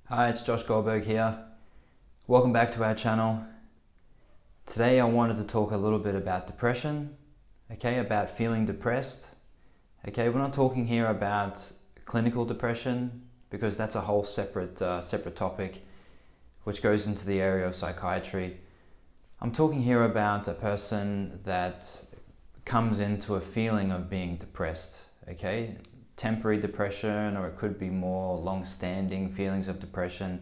Hi, it's Goldberg here. Welcome back to our channel. Today I wanted to talk a little bit about depression, about feeling depressed. We're not talking here about clinical depression because that's a whole separate topic which goes into the area of psychiatry. I'm talking here about a person that comes into a feeling of being depressed, temporary depression, or it could be more long-standing feelings of depression.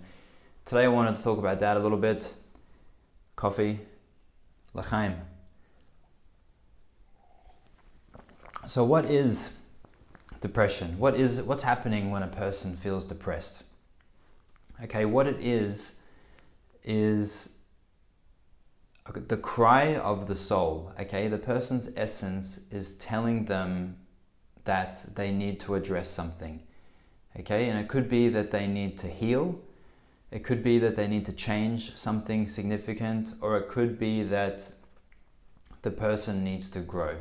Today I wanted to talk about that a little bit. Coffee, l'chaim. So what is depression? What's happening when a person feels depressed? What it is the cry of the soul. The person's essence is telling them that they need to address something. And it could be that they need to heal. It could be that they need to change something significant, or it could be that the person needs to grow.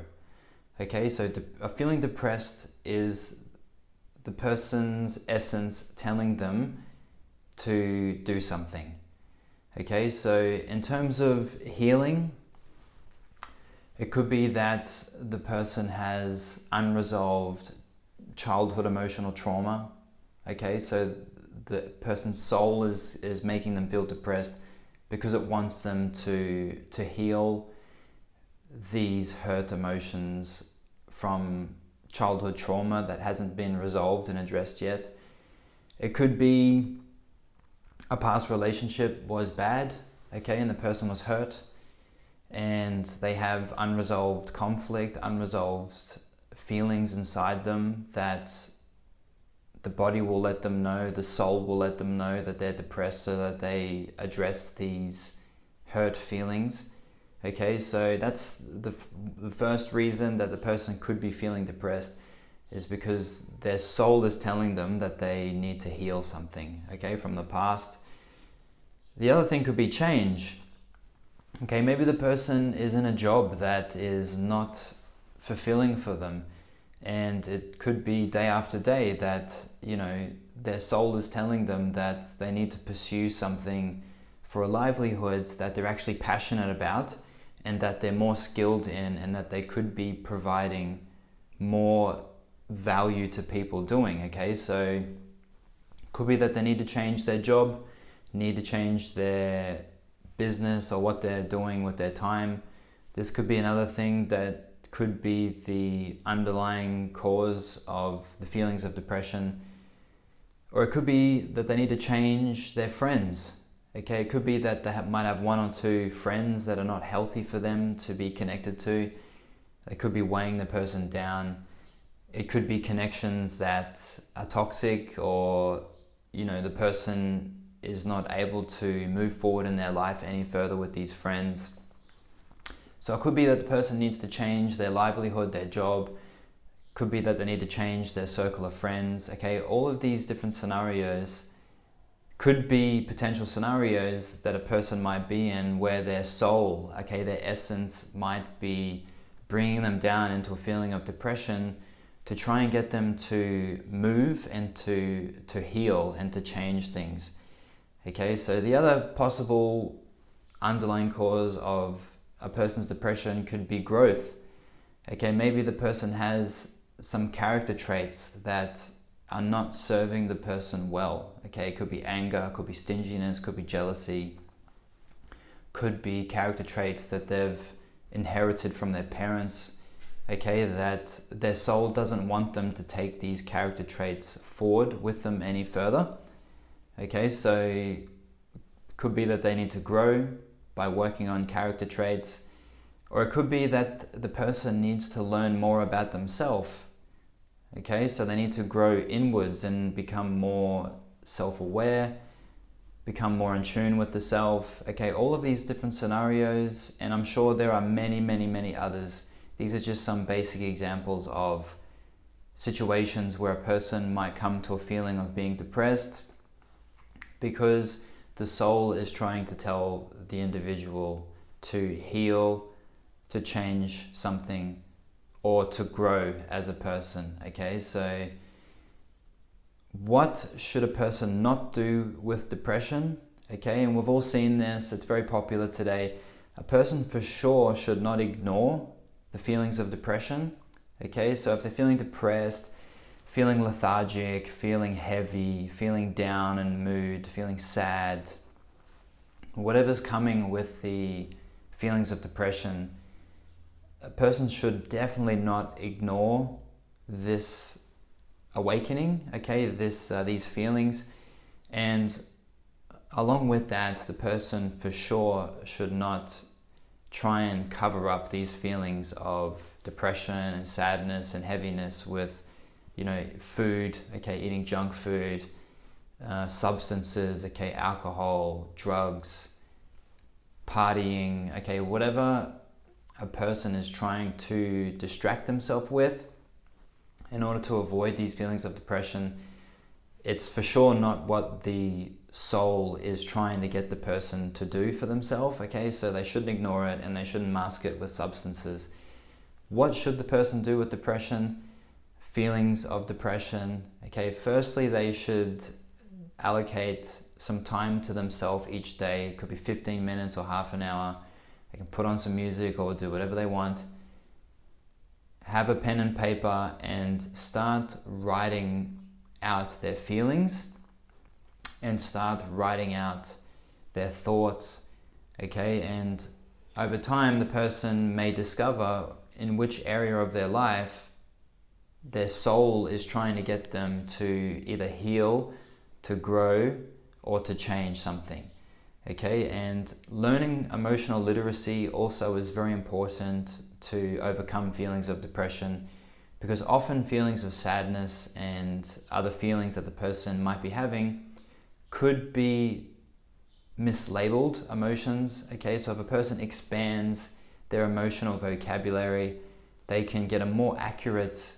So feeling depressed is the person's essence telling them to do something. So in terms of healing, it could be that the person has unresolved childhood emotional trauma. So the person's soul is making them feel depressed because it wants them to heal these hurt emotions from childhood trauma that hasn't been resolved and addressed yet. It could be a past relationship was bad, and the person was hurt, and they have unresolved conflict, unresolved feelings inside them that the body will let them know, the soul will let them know that they're depressed, so that they address these hurt feelings. So that's the first reason that the person could be feeling depressed, is because their soul is telling them that they need to heal something, from the past. The other thing could be change. Maybe the person is in a job that is not fulfilling for them, and it could be day after day that, their soul is telling them that they need to pursue something for a livelihood that they're actually passionate about and that they're more skilled in, and that they could be providing more value to people doing. So it could be that they need to change their job, need to change their business or what they're doing with their time. This could be another thing that could be the underlying cause of the feelings of depression. Or it could be that they need to change their friends. It could be that they might have one or two friends that are not healthy for them to be connected to. They could be weighing the person down. It could be connections that are toxic, or the person is not able to move forward in their life any further with these friends. So it could be that the person needs to change their livelihood, their job. Could be that they need to change their circle of friends. All of these different scenarios could be potential scenarios that a person might be in where their soul, their essence, might be bringing them down into a feeling of depression to try and get them to move and to heal and to change things. So the other possible underlying cause of a person's depression could be growth. Maybe the person has some character traits that are not serving the person well. It could be anger, could be stinginess, could be jealousy, could be character traits that they've inherited from their parents, that their soul doesn't want them to take these character traits forward with them any further. So it could be that they need to grow by working on character traits, or it could be that the person needs to learn more about themselves. So they need to grow inwards and become more self-aware, become more in tune with the self. All of these different scenarios, and I'm sure there are many, many, many others. These are just some basic examples of situations where a person might come to a feeling of being depressed because the soul is trying to tell the individual to heal, to change something, or to grow as a person. So What should a person not do with depression? Okay, and we've all seen this, it's very popular today. A person for sure should not ignore the feelings of depression. Okay, so if they're feeling depressed, feeling lethargic, feeling heavy, feeling down in mood, feeling sad, whatever's coming with the feelings of depression, a person should definitely not ignore this awakening, okay, these feelings. And along with that, the person for sure should not try and cover up these feelings of depression and sadness and heaviness with, food, okay, eating junk food, substances, okay, alcohol, drugs, partying, okay, whatever a person is trying to distract themselves with in order to avoid these feelings of depression. It's for sure not what the soul is trying to get the person to do for themselves, okay? So they shouldn't ignore it and they shouldn't mask it with substances. What should the person do with depression? Feelings of depression, okay? Firstly, they should allocate some time to themselves each day. It could be 15 minutes or half an hour. They can put on some music or do whatever they want. Have a pen and paper and start writing out their feelings and start writing out their thoughts, okay? And over time, the person may discover in which area of their life their soul is trying to get them to either heal, to grow, or to change something, okay? And learning emotional literacy also is very important to overcome feelings of depression, because often feelings of sadness and other feelings that the person might be having could be mislabeled emotions, okay? So if a person expands their emotional vocabulary, they can get a more accurate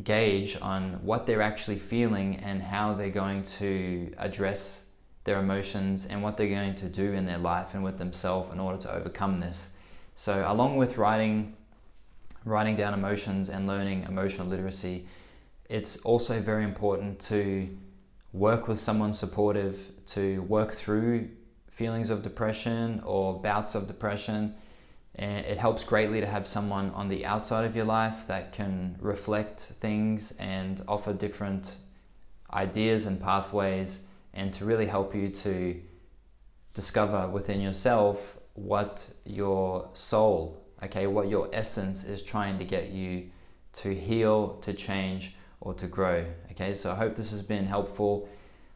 gauge on what they're actually feeling and how they're going to address their emotions and what they're going to do in their life and with themselves in order to overcome this. So along with writing down emotions and learning emotional literacy, it's also very important to work with someone supportive to work through feelings of depression or bouts of depression. And it helps greatly to have someone on the outside of your life that can reflect things and offer different ideas and pathways, and to really help you to discover within yourself what your soul, okay, what your essence is trying to get you to heal, to change, or to grow. Okay, so I hope this has been helpful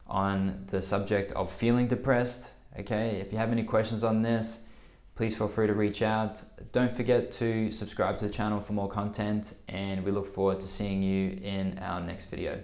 on the subject of feeling depressed. Okay, if you have any questions on this, please feel free to reach out. Don't forget to subscribe to the channel for more content, and we look forward to seeing you in our next video.